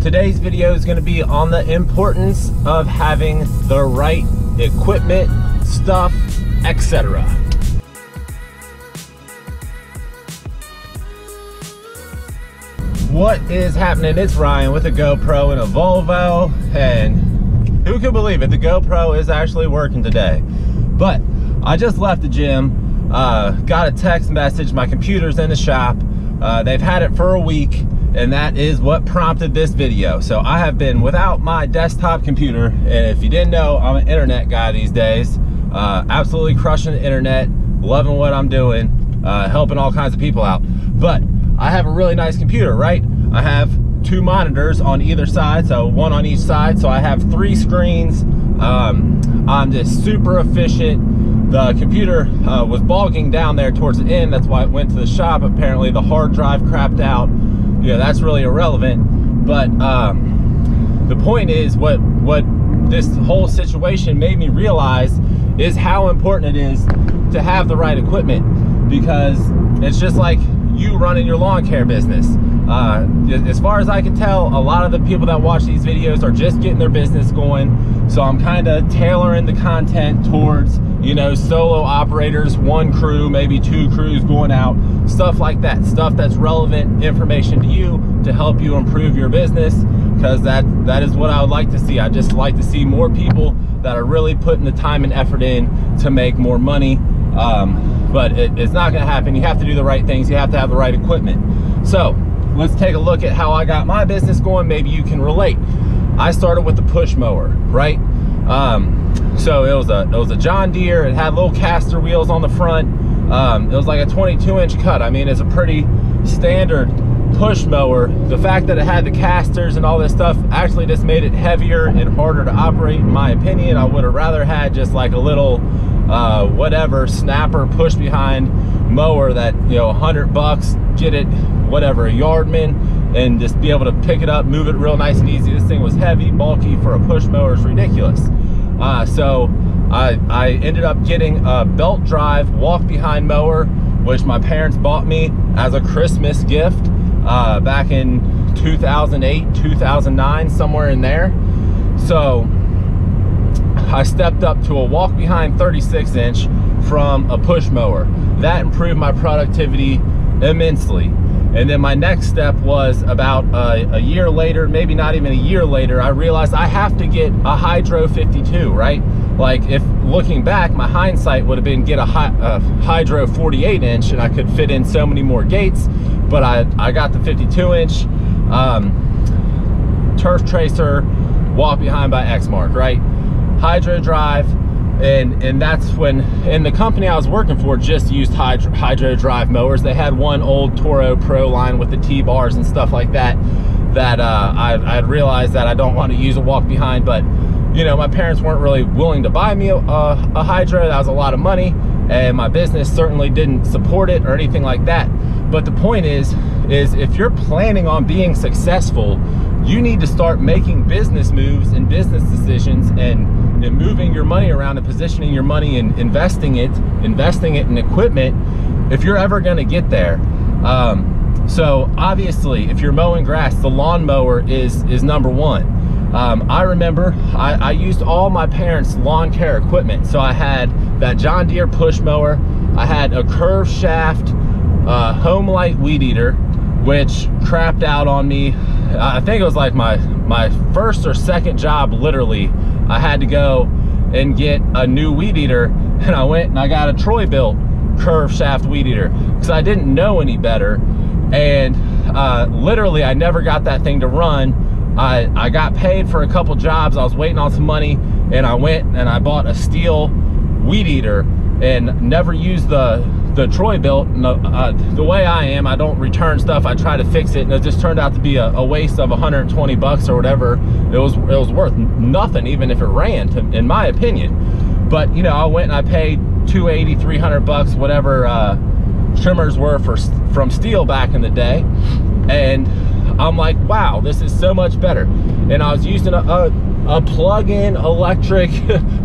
Today's video is going to be on the importance of having the right equipment, stuff, etc. What is happening? It's Ryan with a GoPro and a Volvo, and who could believe it? The GoPro is actually working today. But I just left the gym, got a text message, my computer's in the shop. They've had it for a week, and that is what prompted this video. So I have been without my desktop computer, and if you didn't know, I'm an internet guy these days. Absolutely crushing the internet, loving what I'm doing, helping all kinds of people out. But I have a really nice computer, right? I have two monitors on either side, so one on each side, so I have 3 screens. I'm just super efficient. The computer was bogging down there towards the end. That's why it went to the shop. Apparently the hard drive crapped out. Yeah, that's really irrelevant. But the point is, what this whole situation made me realize is how important it is to have the right equipment, because it's just like you running your lawn care business. As far as I can tell, a lot of the people that watch these videos are just getting their business going. So I'm kind of tailoring the content towards, you know, solo operators, 1 crew, maybe 2 crews going out, stuff like that, stuff that's relevant information to you to help you improve your business, because that is what I would like to see. I just like to see more people that are really putting the time and effort in to make more money. But it's not going to happen. You have to do the right things. You have to have the right equipment. So let's take a look at how I got my business going. Maybe you can relate. I started with the push mower, right? So it was a John Deere. It had little caster wheels on the front. It was like a 22-inch cut. I mean, it's a pretty standard push mower. The fact that it had the casters and all this stuff actually just made it heavier and harder to operate, in my opinion. I would have rather had just like a little whatever snapper push behind mower that, you know, $100, get it, whatever, a Yardman, and just be able to pick it up, move it real nice and easy. This thing was heavy, bulky for a push mower. Is ridiculous. So I ended up getting a belt drive walk behind mower, which my parents bought me as a Christmas gift back in 2008, 2009, somewhere in there. So I stepped up to a walk behind 36-inch from a push mower. That improved my productivity immensely. And then my next step was about a year later, maybe not even a year later, I realized I have to get a Hydro 52, right? Like, if looking back, my hindsight would have been get a Hydro 48-inch, and I could fit in so many more gates. But I got the 52-inch turf tracer walk behind by Exmark, right? Hydro drive, and that's when, and the company I was working for just used hydro drive mowers. They had one old Toro Pro line with the T-bars and stuff like that, that I realized that I don't want to use a walk behind. But, you know, my parents weren't really willing to buy me a hydro. That was a lot of money, and my business certainly didn't support it or anything like that. But the point is if you're planning on being successful, you need to start making business moves and business decisions, and moving your money around and positioning your money and investing it in equipment if you're ever going to get there. So obviously, if you're mowing grass, the lawn mower is number 1. I remember I used all my parents' lawn care equipment. So I had that John Deere push mower. I had a curve shaft Homelite weed eater, which crapped out on me. I think it was like my first or second job, literally. I had to go and get a new weed eater, and I went and I got a Troy-Bilt curve shaft weed eater because I didn't know any better. And literally, I never got that thing to run. I got paid for a couple jobs. I was waiting on some money, and I went and I bought a steel weed eater and never used the Troy-Bilt. The way I am, I don't return stuff. I try to fix it, and it just turned out to be a waste of 120 bucks or whatever. It was worth nothing, even if it ran, in my opinion. But, you know, I went and I paid $280, 300 bucks, whatever trimmers were from Steel back in the day, and I'm like, wow, this is so much better. And I was using a plug-in electric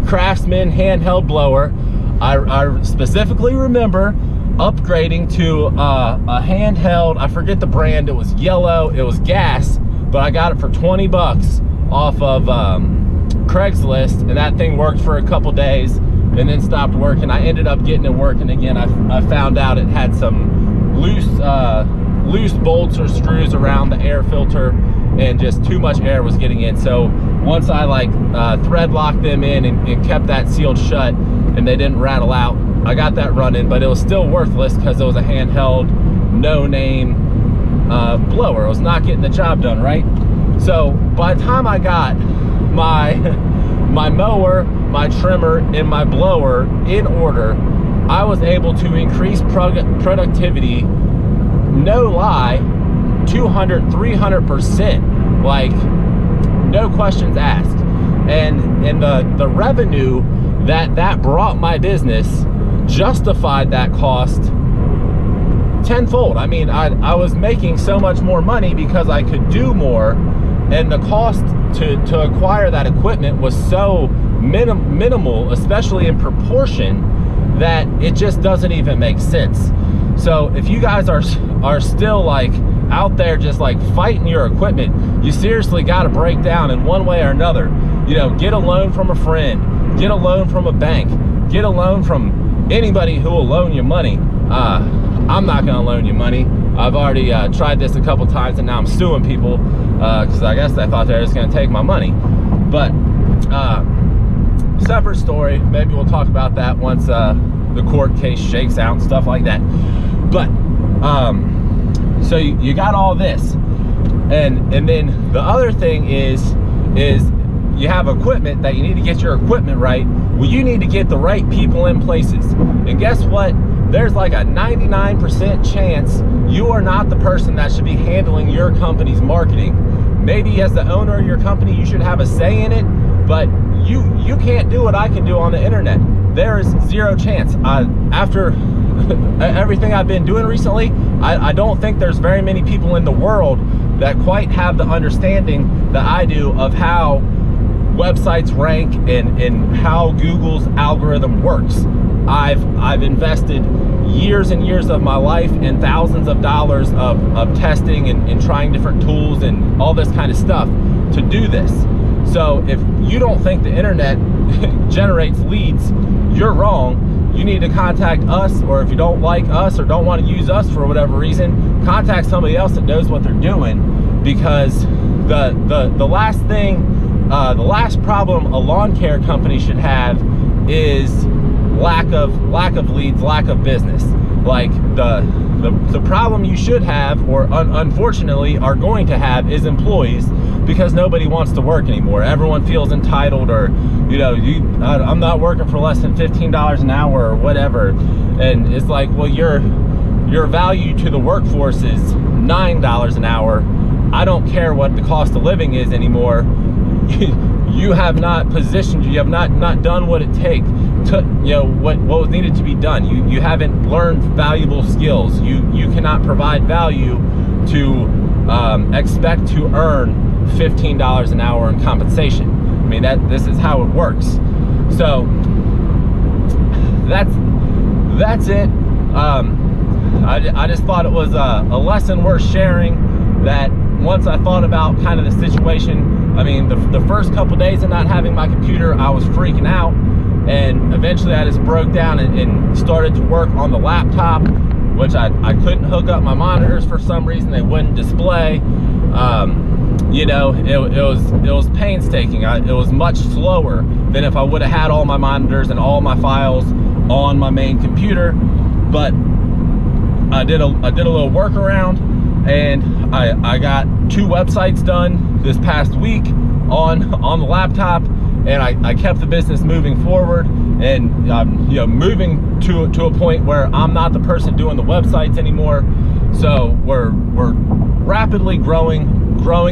Craftsman handheld blower. I specifically remember upgrading to a handheld, I forget the brand, it was yellow, it was gas, but I got it for 20 bucks off of Craigslist, and that thing worked for a couple days and then stopped working. I ended up getting it working again. I found out it had some loose bolts or screws around the air filter, and just too much air was getting in. So once I like thread locked them in and kept that sealed shut and they didn't rattle out, I got that running, but it was still worthless because it was a handheld, no name blower. It was not getting the job done, right? So by the time I got my mower, my trimmer, and my blower in order, I was able to increase productivity, no lie, 200, 300%, like no questions asked. And the revenue that brought my business justified that cost tenfold. I mean, I was making so much more money because I could do more, and the cost to acquire that equipment was so minimal, especially in proportion, that it just doesn't even make sense. So if you guys are still like out there just like fighting your equipment, you seriously got to break down in one way or another. You know, get a loan from a friend, get a loan from a bank, get a loan from anybody who will loan you money. I'm not gonna loan you money. I've already tried this a couple times, and now I'm suing people because I guess they thought they were just gonna take my money. But separate story. Maybe we'll talk about that once the court case shakes out and stuff like that. But so you got all this, and then the other thing is you have equipment that you need to get your equipment right. Well, you need to get the right people in places, and guess what? There's like a 99% chance you are not the person that should be handling your company's marketing. Maybe as the owner of your company, you should have a say in it, but you can't do what I can do on the internet. There is zero chance. After everything I've been doing recently, I don't think there's very many people in the world that quite have the understanding that I do of how websites rank and how Google's algorithm works. I've invested years and years of my life and thousands of dollars of testing and trying different tools and all this kind of stuff to do this. So if you don't think the internet generates leads, you're wrong. You need to contact us, or if you don't like us or don't want to use us for whatever reason, contact somebody else that knows what they're doing, because the last thing, the last problem a lawn care company should have is lack of leads, lack of business. Like the problem you should have, or unfortunately are going to have, is employees, because nobody wants to work anymore. Everyone feels entitled, or you know, I'm not working for less than $15 an hour or whatever. And it's like, well, your value to the workforce is $9 an hour. I don't care what the cost of living is anymore. You have not positioned, you have not done what it takes to, you know, what was needed to be done. You haven't learned valuable skills. You cannot provide value to expect to earn $15 an hour in compensation. I mean, this is how it works. So that's it. I just thought it was a lesson worth sharing, that once I thought about kind of the situation, I mean, the first couple days of not having my computer, I was freaking out, and eventually I just broke down and started to work on the laptop, which I couldn't hook up my monitors for some reason. They wouldn't display. You know, it was painstaking. It was much slower than if I would have had all my monitors and all my files on my main computer. But I did a little workaround, and I got 2 websites done this past week on the laptop, and I kept the business moving forward, and you know, moving to a point where I'm not the person doing the websites anymore. So we're rapidly growing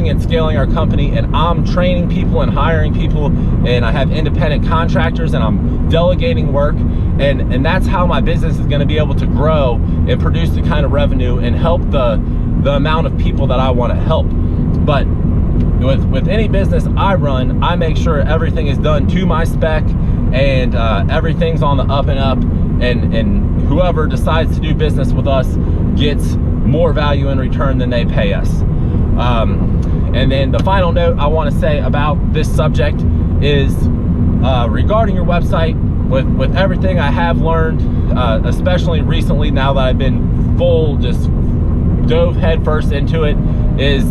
and scaling our company, and I'm training people and hiring people, and I have independent contractors, and I'm delegating work, and that's how my business is going to be able to grow and produce the kind of revenue and help the amount of people that I want to help. But with any business I run, I make sure everything is done to my spec, and everything's on the up and up, and whoever decides to do business with us gets more value in return than they pay us. And then the final note I want to say about this subject is regarding your website, with everything I have learned, especially recently now that I've been just dove headfirst into it, is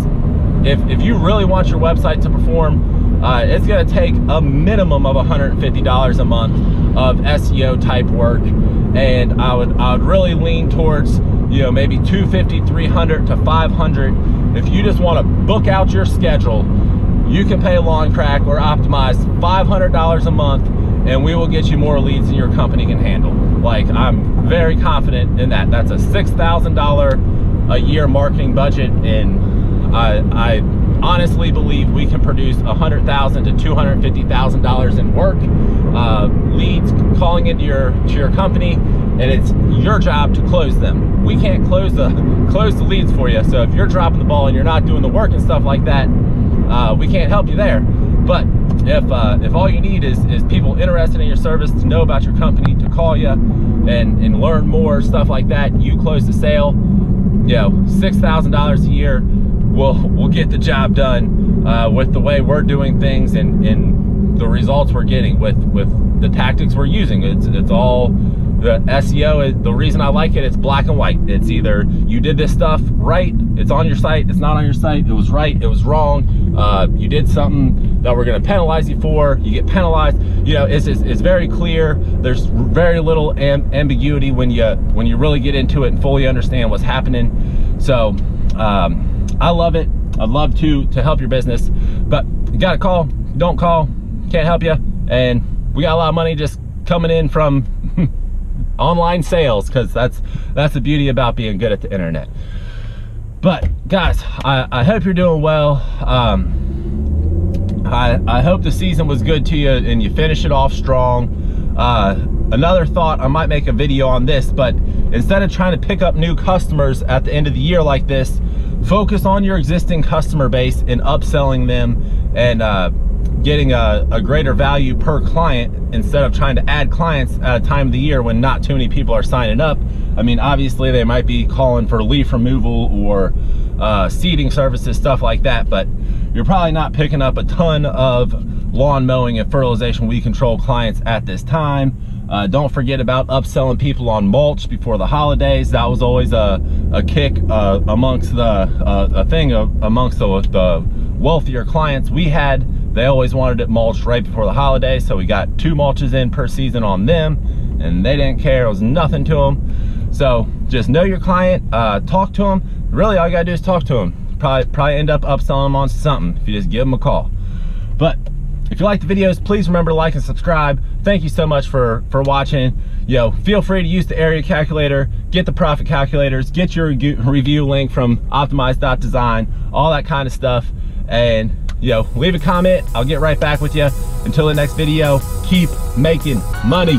if you really want your website to perform, it's going to take a minimum of $150 a month of SEO type work. And I would really lean towards, you know, maybe $250, $300 to $500. If you just want to book out your schedule, you can pay Lawn-Crack or Optimize $500 a month, and we will get you more leads than your company can handle. Like, I'm very confident in that. That's a $6,000 a year marketing budget, and I honestly believe we can produce $100,000 to $250,000 in work, leads calling into your company, and it's your job to close them. We can't close the leads for you. So if you're dropping the ball and you're not doing the work and stuff like that, we can't help you there. But if all you need is people interested in your service, to know about your company, to call you and learn more, stuff like that, you close the sale, you know, $6,000 a year will get the job done with the way we're doing things and the results we're getting with the tactics we're using. It's all the SEO. The reason I like it, it's black and white. It's either you did this stuff right, it's on your site, it's not on your site, it was right, it was wrong, you did something that we're going to penalize you for, you get penalized. You know, it's very clear. There's very little ambiguity when you really get into it and fully understand what's happening. So I love it. I'd love to help your business, but you got to call. Don't call, can't help you. And we got a lot of money just coming in from online sales, because that's the beauty about being good at the internet. But guys, I hope you're doing well. I hope the season was good to you and you finish it off strong. Another thought, I might make a video on this, but instead of trying to pick up new customers at the end of the year like this, focus on your existing customer base and upselling them and getting a greater value per client, instead of trying to add clients at a time of the year when not too many people are signing up. I mean, obviously they might be calling for leaf removal or seeding services, stuff like that, but you're probably not picking up a ton of lawn mowing and fertilization weed control clients at this time. Don't forget about upselling people on mulch before the holidays. That was always a kick amongst the wealthier clients we had. They always wanted it mulched right before the holidays, so we got 2 mulches in per season on them, and they didn't care. It was nothing to them. So just know your client, talk to them. Really, all you gotta do is talk to them. Probably end up upselling them on something if you just give them a call. But if you like the videos, please remember to like and subscribe. Thank you so much for watching. Yo, feel free to use the area calculator, get the profit calculators, get your review link from optimize.design, all that kind of stuff. And yo, leave a comment. I'll get right back with you. Until the next video, keep making money.